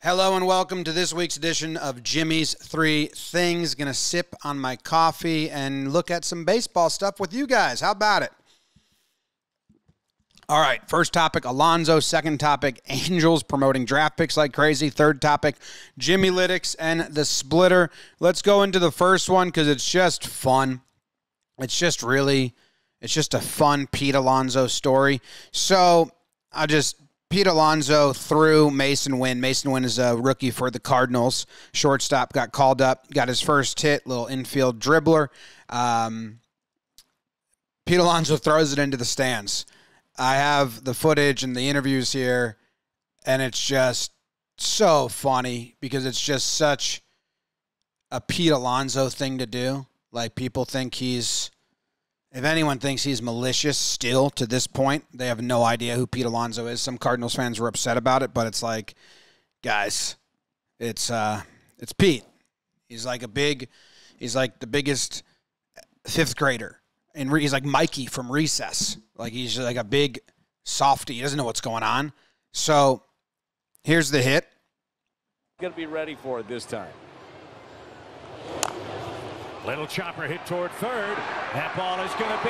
Hello and welcome to this week's edition of Jimmy's Three Things. Gonna sip on my coffee and look at some baseball stuff with you guys. How about it? All right, first topic, Alonso. Second topic, Angels promoting draft picks like crazy. Third topic, Jimmy Lytics and the splitter. Let's go into the first one because it's just fun. It's just a fun Pete Alonso story. So Pete Alonso threw Masyn Winn. Masyn Winn is a rookie for the Cardinals. Shortstop, got called up, got his first hit, little infield dribbler. Pete Alonso throws it into the stands. I have the footage and the interviews here, and it's just so funny because it's just such a Pete Alonso thing to do. Like, people think if anyone thinks he's malicious still to this point, they have no idea who Pete Alonso is. Some Cardinals fans were upset about it, but it's like, guys, it's Pete. He's like the biggest fifth grader. And he's like Mikey from Recess. Like, he's like a big softy. He doesn't know what's going on. So here's the hit. Going to be ready for it this time. Little chopper hit toward third. That ball is going to be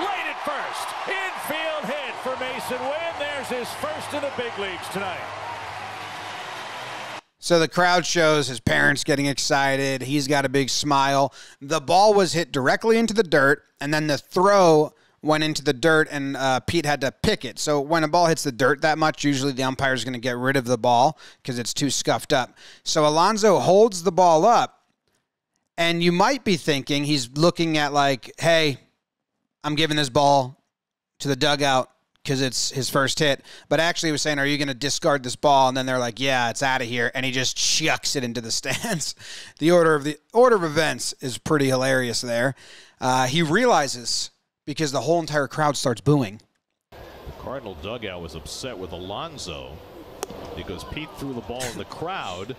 late at first. Infield hit for Masyn Winn. There's his first in the big leagues tonight. So the crowd shows his parents getting excited. He's got a big smile. The ball was hit directly into the dirt, and then the throw went into the dirt, and Pete had to pick it. So when a ball hits the dirt that much, usually the umpire is going to get rid of the ball because it's too scuffed up. So Alonso holds the ball up, and you might be thinking he's looking at like, hey, I'm giving this ball to the dugout because it's his first hit. But actually he was saying, are you going to discard this ball? And then they're like, yeah, it's out of here. And he just chucks it into the stands. The order of events is pretty hilarious there. He realizes because the whole entire crowd starts booing. The Cardinal dugout was upset with Alonso because Pete threw the ball in the crowd,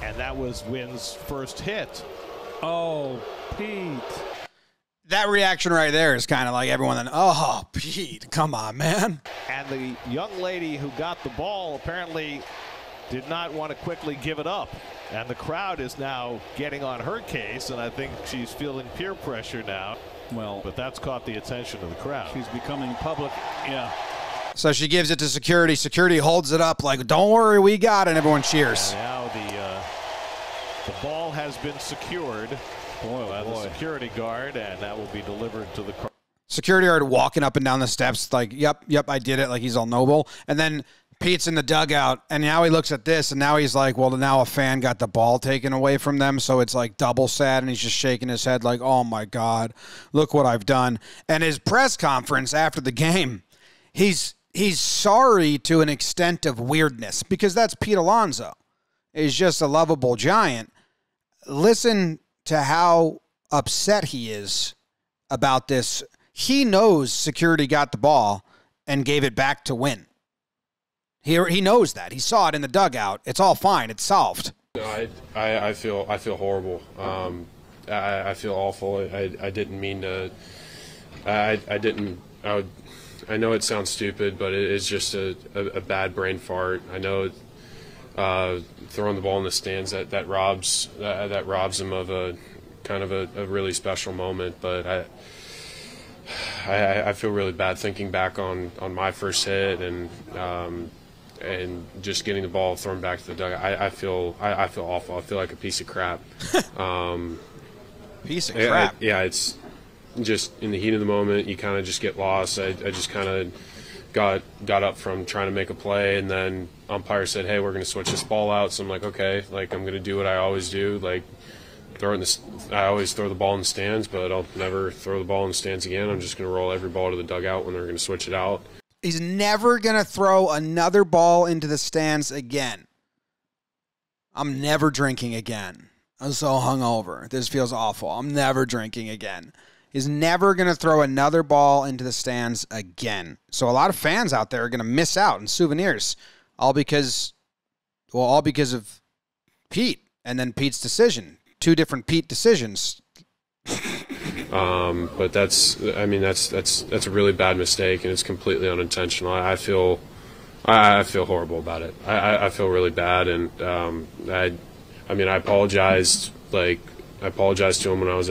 and that was Winn's first hit. Oh, Pete. That reaction right there is kind of like everyone then, oh, Pete, come on, man. And the young lady who got the ball apparently did not want to quickly give it up. And the crowd is now getting on her case, and I think she's feeling peer pressure now. Well, but that's caught the attention of the crowd. She's becoming public. Yeah. So she gives it to security. Security holds it up like, don't worry, we got it. And everyone cheers. And now the ball has been secured by the security guard, and that will be delivered to the car. Security guard walking up and down the steps like, yep, I did it, like he's all noble. And then Pete's in the dugout, and now he looks at this, and now he's like, well, now a fan got the ball taken away from them, so it's like double sad, and he's just shaking his head like, oh, my God, look what I've done. And his press conference after the game, he's sorry to an extent of weirdness because that's Pete Alonso. He's just a lovable giant. Listen to how upset he is about this. He knows security got the ball and gave it back to Winn. He knows that. He saw it in the dugout. It's all fine. It's solved. I feel horrible. I feel awful. I didn't mean to. I know it sounds stupid, but it is just a bad brain fart. I know throwing the ball in the stands that robs him of a kind of a really special moment. But I feel really bad thinking back on my first hit and just getting the ball thrown back to the dugout. I feel awful. I feel like a piece of crap. Piece of crap. Yeah, it's just in the heat of the moment. You kind of just get lost. I just kind of got up from trying to make a play, and then umpire said, hey, we're going to switch this ball out. So I'm like, okay, like I'm going to do what I always do, like I always throw the ball in the stands, but I'll never throw the ball in the stands again. I'm just going to roll every ball to the dugout when they're going to switch it out. He's never going to throw another ball into the stands again. I'm never drinking again. I'm so hungover. This feels awful. I'm never drinking again. He's never going to throw another ball into the stands again. So a lot of fans out there are going to miss out on souvenirs, all because of Pete and then Pete's decision. Two different Pete decisions. But that's a really bad mistake, and it's completely unintentional. I feel I feel horrible about it. I feel really bad, and I mean, I apologized. Like, I apologized to him when I was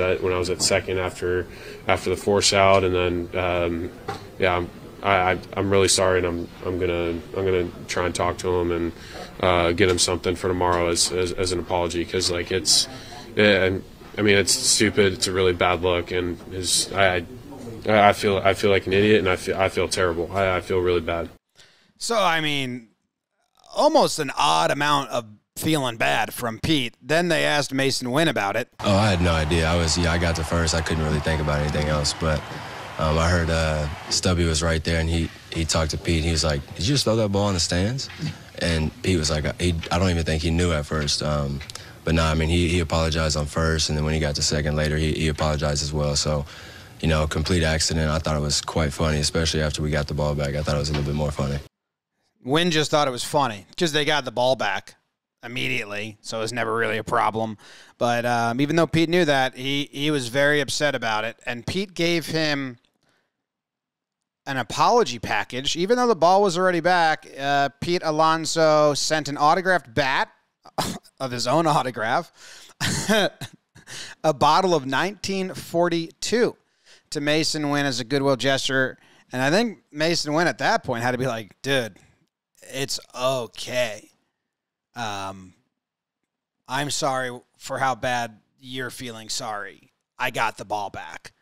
at second after the force out, and then yeah, I'm really sorry, and I'm gonna try and talk to him and get him something for tomorrow as an apology, because like I mean, it's stupid. It's a really bad look, and I feel like an idiot, and I feel terrible. I feel really bad. So I mean, almost an odd amount of feeling bad from Pete. Then they asked Masyn Winn about it. Oh, I had no idea. I got to first. I couldn't really think about anything else. But I heard Stubby was right there, and he talked to Pete. He was like, "Did you just throw that ball in the stands?" And Pete was like, I don't even think he knew at first. But no, I mean, he apologized on first, and then when he got to second later, he apologized as well. So, you know, complete accident. I thought it was quite funny, especially after we got the ball back. I thought it was a little bit more funny. Winn just thought it was funny because they got the ball back immediately, so it was never really a problem. But even though Pete knew that, he was very upset about it. And Pete gave him an apology package. Even though the ball was already back, Pete Alonso sent an autographed bat of his own autograph, a bottle of 1942 to Masyn Winn as a goodwill gesture. And I think Masyn Winn at that point had to be like, dude, it's okay. I'm sorry for how bad you're feeling. Sorry. I got the ball back.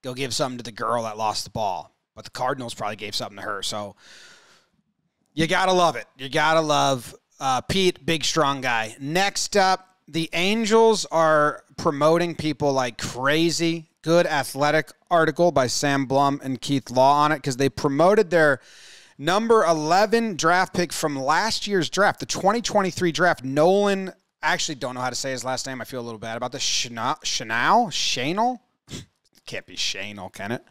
Go give something to the girl that lost the ball. But the Cardinals probably gave something to her. So you got to love it. You got to love Pete, big, strong guy. Next up, the Angels are promoting people like crazy. Good Athletic article by Sam Blum and Keith Law on it, because they promoted their number 11 draft pick from last year's draft, the 2023 draft. Nolan, I actually don't know how to say his last name. I feel a little bad about this. Shanel? Can't be Shanel, can it?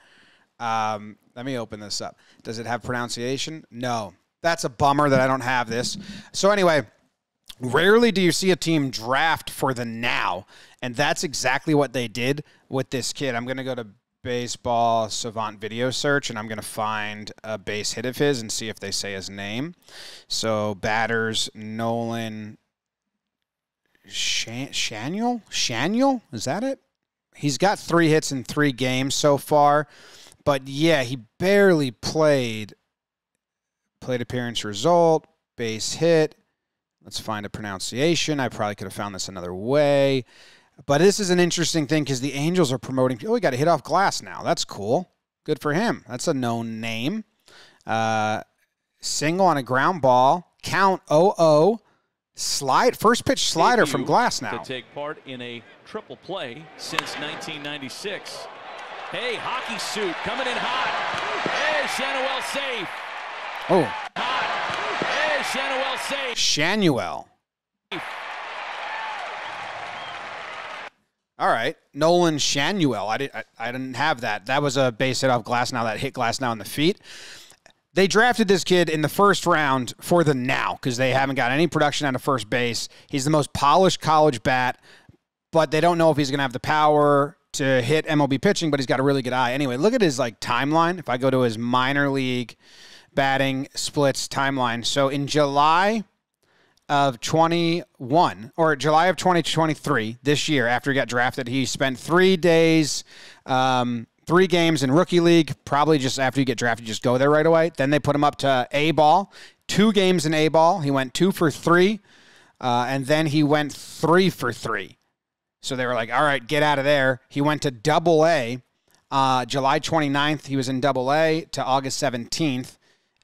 Let me open this up. Does it have pronunciation? No. That's a bummer that I don't have this. So anyway, rarely do you see a team draft for the now, and that's exactly what they did with this kid. I'm going to go to Baseball Savant video search, and I'm going to find a base hit of his and see if they say his name. So batters, Nolan Shaniel? Is that it? He's got 3 hits in 3 games so far. But, yeah, he barely played. Plate appearance result, base hit. Let's find a pronunciation. I probably could have found this another way. But this is an interesting thing because the Angels are promoting. Oh, we got a hit off glass now. That's cool. Good for him. That's a known name. Single on a ground ball. Count 0-0. First pitch slider from glass now. To take part in a triple play since 1996. Hey, hockey suit coming in hot. Hey, Shanuel safe. Oh. Hot. Hey, Shanuel safe. Shanuel. All right, Nolan Shanuel. I didn't have that. That was a base hit off glass now. That hit glass now in the feet. They drafted this kid in the first round for the now because they haven't got any production out of first base. He's the most polished college bat, but they don't know if he's going to have the power to hit MLB pitching, but he's got a really good eye. Anyway, look at his timeline. If I go to his minor league batting splits timeline. So in July of 21 or July of 2023, this year after he got drafted, he spent 3 days, 3 games in rookie league. Probably just after you get drafted, you just go there right away. Then they put him up to A ball, 2 games in A ball. He went 2 for 3, and then he went 3 for 3. So they were like, all right, get out of there. He went to Double A. July 29th, he was in Double A to August 17th.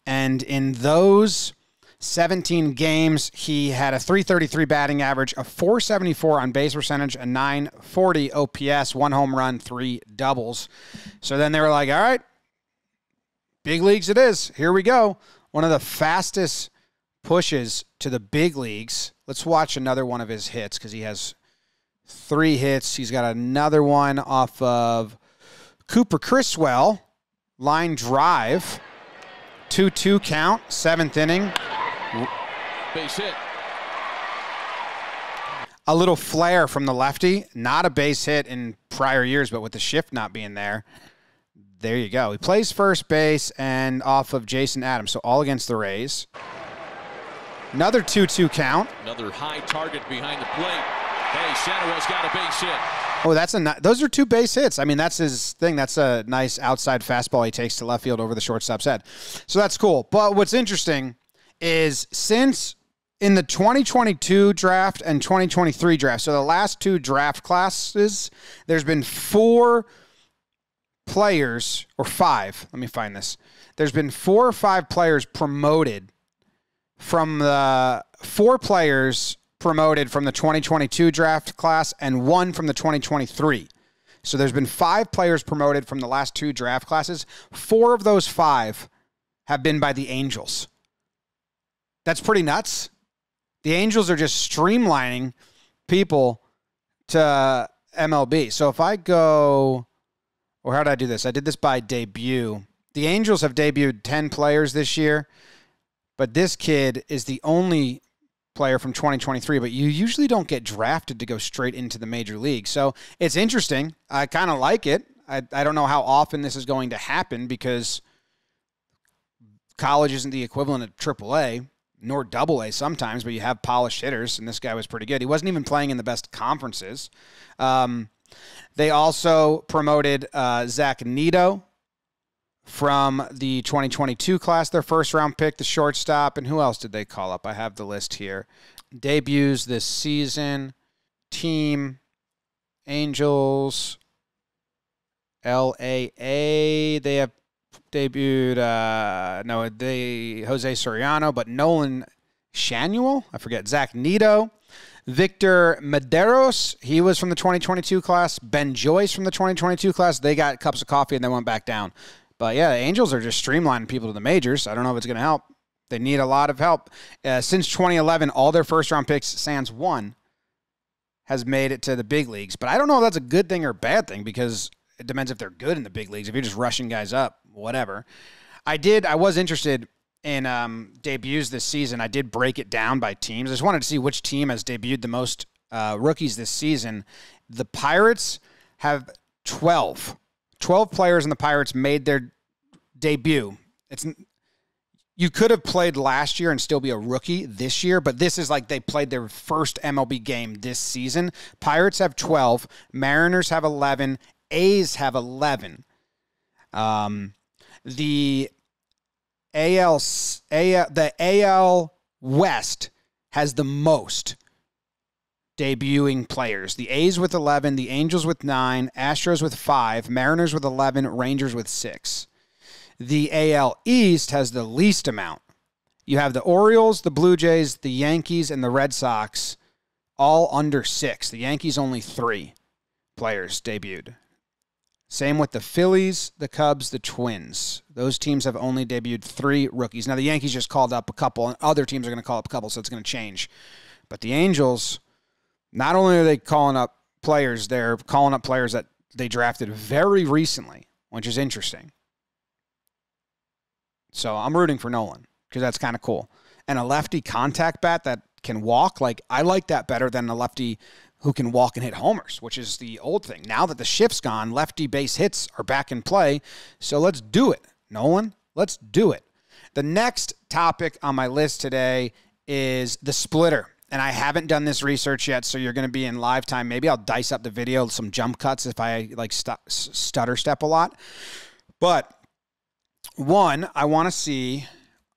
And in those 17 games, he had a .333 batting average, a .474 on base percentage, a .940 OPS, 1 home run, 3 doubles. So then they were like, all right, big leagues it is. Here we go. One of the fastest pushes to the big leagues. Let's watch another one of his hits because he has 3 hits. He's got another one off of Cooper Criswell, line drive, 2-2 count, 7th inning. Base hit. A little flare from the lefty. Not a base hit in prior years, but with the shift not being there, There you go. He plays first base and off of Jason Adams, so all against the Rays. Another 2-2 count. Another high target behind the plate. Hey, Shadowell's got a base hit. Oh, those are 2 base hits. I mean, that's his thing. That's a nice outside fastball he takes to left field over the shortstop's head. So that's cool. But what's interesting is since in the 2022 draft and 2023 draft, so the last 2 draft classes, there's been 4 players, or 5. Let me find this. There's been 4 or 5 players promoted from the 4 players promoted from the 2022 draft class and 1 from the 2023. So there's been 5 players promoted from the last 2 draft classes. 4 of those 5 have been by the Angels. That's pretty nuts. The Angels are just streamlining people to MLB. So if I go, or how did I do this? I did this by debut. The Angels have debuted 10 players this year, but this kid is the only player from 2023, but you usually don't get drafted to go straight into the major league. So it's interesting. I kind of like it. I don't know how often this is going to happen because college isn't the equivalent of AAA, nor AA sometimes, but you have polished hitters, and this guy was pretty good. He wasn't even playing in the best conferences. They also promoted Zach Neto from the 2022 class, their first-round pick, the shortstop. And who else did they call up? I have the list here. Debuts this season. Team, Angels, LAA. They have debuted, Jose Soriano, but Nolan Shanuel, I forget, Zach Neto. Victor Medeiros, he was from the 2022 class. Ben Joyce from the 2022 class. They got cups of coffee and then went back down. But, yeah, the Angels are just streamlining people to the majors. I don't know if it's going to help. They need a lot of help. Since 2011, all their first-round picks, sans one, has made it to the big leagues. But I don't know if that's a good thing or a bad thing because it depends if they're good in the big leagues. If you're just rushing guys up, whatever. I was interested in debuts this season. I did break it down by teams. I just wanted to see which team has debuted the most rookies this season. The Pirates have 12. 12 players in the Pirates made their debut. You could have played last year and still be a rookie this year, but this is like they played their first MLB game this season. Pirates have 12. Mariners have 11. A's have 11. The AL West has the most debuting players. The A's with 11, the Angels with 9, Astros with 5, Mariners with 11, Rangers with 6. The AL East has the least amount. You have the Orioles, the Blue Jays, the Yankees, and the Red Sox all under 6. The Yankees only 3 players debuted. Same with the Phillies, the Cubs, the Twins. Those teams have only debuted 3 rookies. Now, the Yankees just called up a couple, and other teams are going to call up a couple, so it's going to change. But the Angels, not only are they calling up players, they're calling up players that they drafted very recently, which is interesting. So I'm rooting for Nolan because that's kind of cool. And a lefty contact bat that can walk, I like that better than a lefty who can walk and hit homers, which is the old thing. Now that the shift's gone, lefty base hits are back in play. So let's do it, Nolan. Let's do it. The next topic on my list today is the splitter. And I haven't done this research yet, so you're going to be in live time. Maybe I'll dice up the video, some jump cuts if I stutter step a lot. But one, I want to see.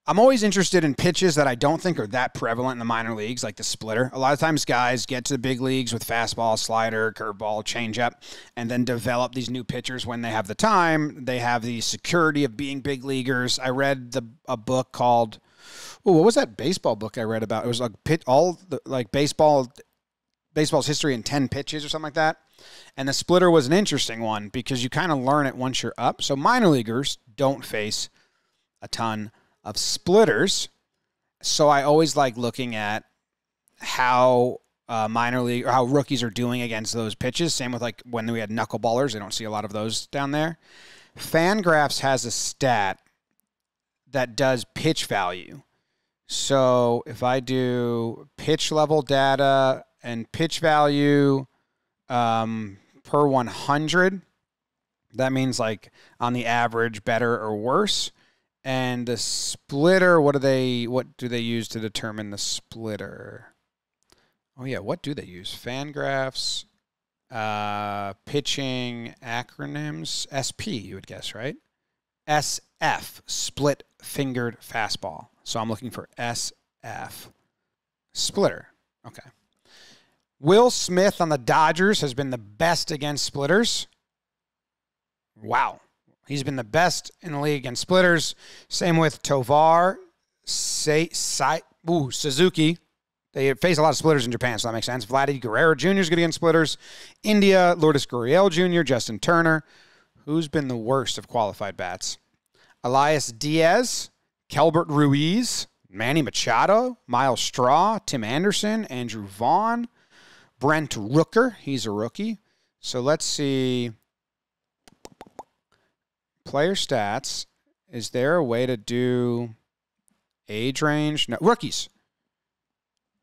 I'm always interested in pitches that I don't think are that prevalent in the minor leagues, like the splitter. A lot of times guys get to the big leagues with fastball, slider, curveball, changeup, and then develop these new pitchers when they have the time. They have the security of being big leaguers. I read a book called, what was that baseball book I read about? It was baseball's history in 10 pitches or something like that. And the splitter was an interesting one because you kind of learn it once you're up. So minor leaguers don't face a ton of splitters. So I always like looking at how minor league or how rookies are doing against those pitches. Same with when we had knuckleballers. I don't see a lot of those down there. Fangraphs has a stat that does pitch value. So if I do pitch level data and pitch value per 100, That means like on the average, better or worse. And the splitter, what do they use to determine the splitter? Oh yeah, what do they use? Fangraphs, pitching acronyms, SP, you would guess, right? SF, split fingered fastball. So I'm looking for SF. Splitter. Okay. Will Smith on the Dodgers has been the best against splitters. Wow. He's been the best in the league against splitters. Same with Tovar, Suzuki. They face a lot of splitters in Japan, so that makes sense. Vladdy Guerrero Jr. is good against splitters. India, Lourdes Gurriel Jr., Justin Turner. Who's been the worst of qualified bats? Elias Diaz, Kelbert Ruiz, Manny Machado, Miles Straw, Tim Anderson, Andrew Vaughn, Brent Rooker. He's a rookie. So let's see. Player stats. Is there a way to do age range? No. Rookies.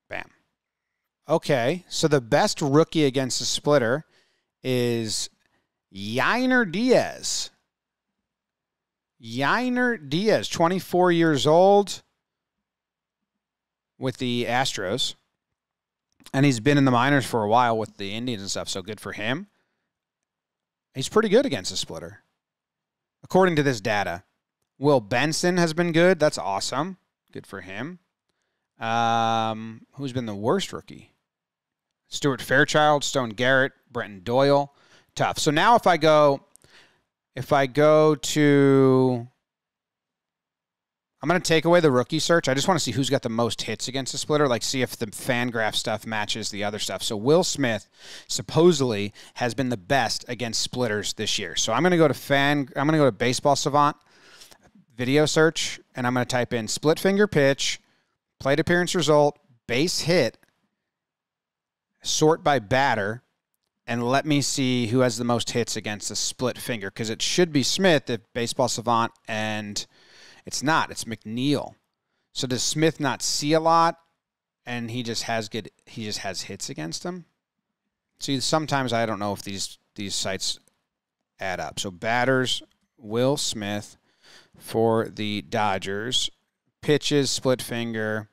Bam. Okay. So the best rookie against the splitter is Yainer Diaz. Yainer Diaz, 24 years old with the Astros. And he's been in the minors for a while with the Indians and stuff, so good for him. He's pretty good against the splitter. According to this data, Will Benson has been good. That's awesome. Good for him. Who's been the worst rookie? Stuart Fairchild, Stone Garrett, Brenton Doyle. Tough. So now if I go to, I'm going to take away the rookie search. I just want to see who's got the most hits against the splitter, like see if the Fangraph stuff matches the other stuff. So Will Smith supposedly has been the best against splitters this year. So I'm going to go to Baseball Savant video search, and I'm going to type in split finger pitch, plate appearance result, base hit, sort by batter, and let me see who has the most hits against the split finger, because it should be Smith if Baseball Savant, and it's not. It's McNeil. So does Smith not see a lot, and he just has hits against him? See, sometimes I don't know if these sites add up. So batters, Will Smith for the Dodgers, pitches, split finger,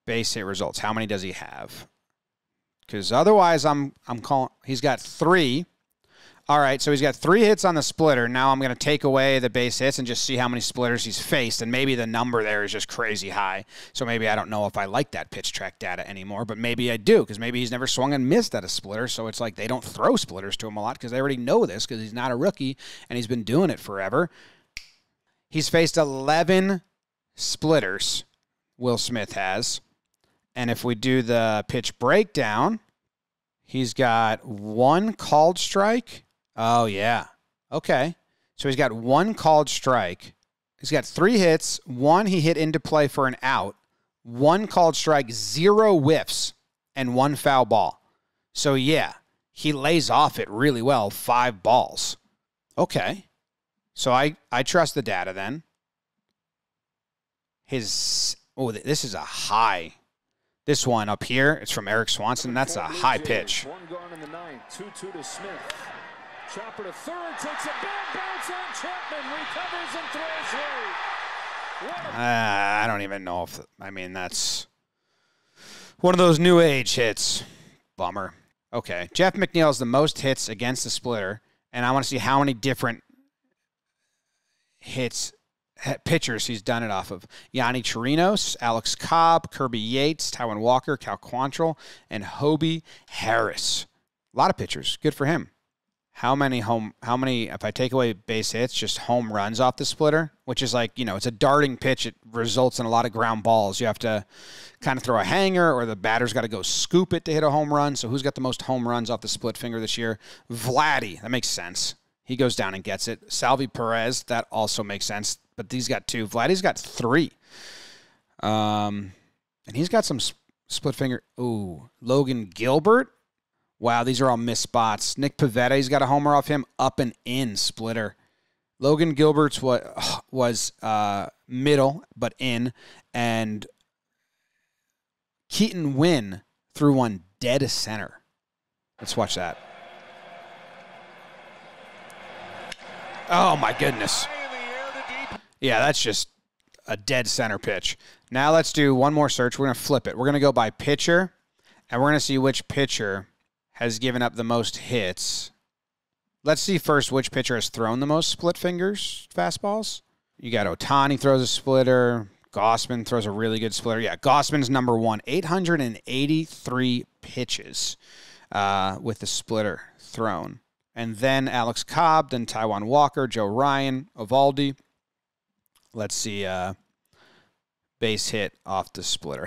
base hit results. How many does he have? Because otherwise, I'm calling. He's got 3. All right, so he's got 3 hits on the splitter. Now I'm going to take away the base hits and just see how many splitters he's faced, and maybe the number there is just crazy high. So maybe I don't know if I like that pitch track data anymore, but maybe I do, because maybe he's never swung and missed at a splitter, so it's like they don't throw splitters to him a lot because they already know this because he's not a rookie and he's been doing it forever. He's faced 11 splitters, Will Smith has. And if we do the pitch breakdown, he's got 1 called strike. Oh, yeah. Okay. So he's got 1 called strike. He's got 3 hits. 1 he hit into play for an out. 1 called strike, 0 whiffs, and 1 foul ball. So, yeah, he lays off it really well, 5 balls. Okay. So I trust the data then. This is a high. This one up here, it's from Eric Swanson. That's a high pitch. 1 gone in the 9th. 2-2 to Smith. Chopper to third, takes a bad bounce on Chapman, recovers and throws late. I don't even know if, that's one of those new age hits. Bummer. Okay, Jeff McNeil has the most hits against the splitter, and I want to see how many different pitchers he's done it off of. Yanni Chirinos, Alex Cobb, Kirby Yates, Taiwan Walker, Cal Quantrill, and Hobie Harris. A lot of pitchers. Good for him. How many, if I take away base hits, just home runs off the splitter, which is like, it's a darting pitch. It results in a lot of ground balls. You have to kind of throw a hanger, or the batter's got to go scoop it to hit a home run. So who's got the most home runs off the split finger this year? Vladdy. That makes sense. He goes down and gets it. Salvi Perez. That also makes sense. But he's got 2. Vladdy's got 3. And he's got some split finger. Ooh, Logan Gilbert. Wow, these are all missed spots. Nick Pivetta, he's got a homer off him. Up and in splitter. Logan Gilbert's was middle, but in. And Keaton Winn threw one dead center. Let's watch that. Oh, my goodness. Yeah, that's just a dead center pitch. Now let's do one more search. We're going to flip it. We're going to go by pitcher, and we're going to see which pitcher has given up the most hits. Let's see first which pitcher has thrown the most split fingers fastballs. You got Ohtani throws a splitter. Gausman throws a really good splitter. Yeah, Gausman's number one. 883 pitches with the splitter thrown. And then Alex Cobb, then Taijuan Walker, Joe Ryan, Eovaldi. Let's see, base hit off the splitter.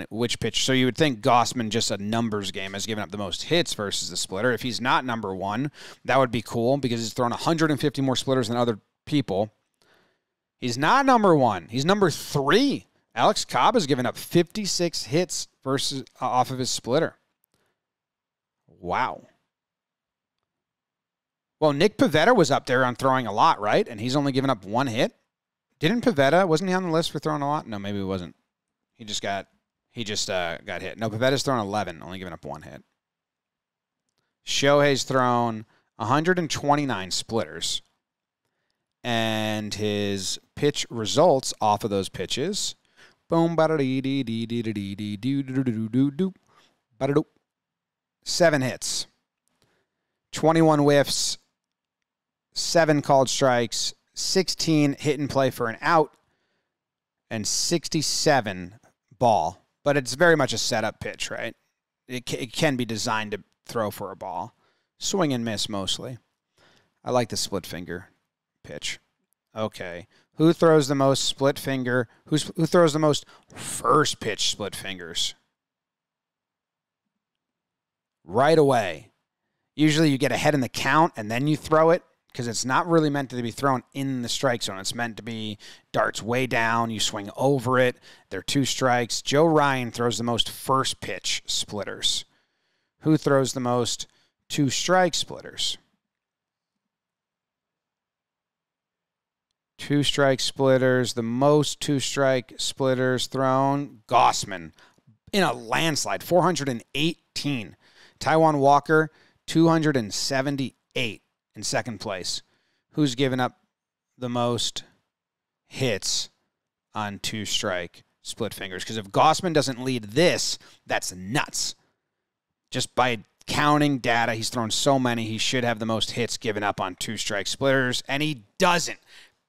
Which pitch? So you would think Gausman, just a numbers game, has given up the most hits versus the splitter. If he's not number one, that would be cool because he's thrown 150 more splitters than other people. He's not number one. He's number 3. Alex Cobb has given up 56 hits versus off of his splitter. Wow. Well, Nick Pivetta was up there on throwing a lot, right? And he's only given up 1 hit. Wasn't he on the list for throwing a lot? No, maybe he wasn't. He just got hit. No, Pavetta's thrown 11, only giving up 1 hit. Shohei's thrown 129 splitters. And his pitch results off of those pitches. Boom, 7 hits. 21 whiffs. 7 called strikes, 16 hit and play for an out, and 67 ball. But it's very much a setup pitch, right? It can be designed to throw for a ball. Swing and miss mostly. I like the split finger pitch. Okay. Who throws the most split finger? Who throws the most first pitch split fingers? Right away. Usually you get ahead in the count and then you throw it, because it's not really meant to be thrown in the strike zone. It's meant to be darts way down. You swing over it. They're 2 strikes. Joe Ryan throws the most first pitch splitters. Who throws the most 2-strike splitters? 2-strike splitters. The most 2-strike splitters thrown. Gausman in a landslide. 418. Taijuan Walker, 278. In second place. Who's given up the most hits on 2-strike split fingers? Because if Gausman doesn't lead this, that's nuts. Just by counting data, he's thrown so many, he should have the most hits given up on 2-strike splitters, and he doesn't.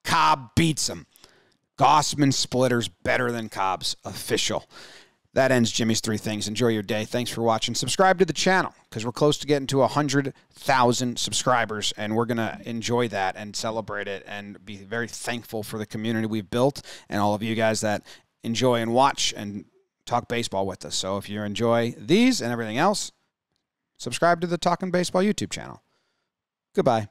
Cobb beats him. Gausman splitters better than Cobb's. Official. That ends Jimmy's 3 Things. Enjoy your day. Thanks for watching. Subscribe to the channel because we're close to getting to 100,000 subscribers, and we're going to enjoy that and celebrate it and be very thankful for the community we've built and all of you guys that enjoy and watch and talk baseball with us. So if you enjoy these and everything else, subscribe to the Talkin' Baseball YouTube channel. Goodbye.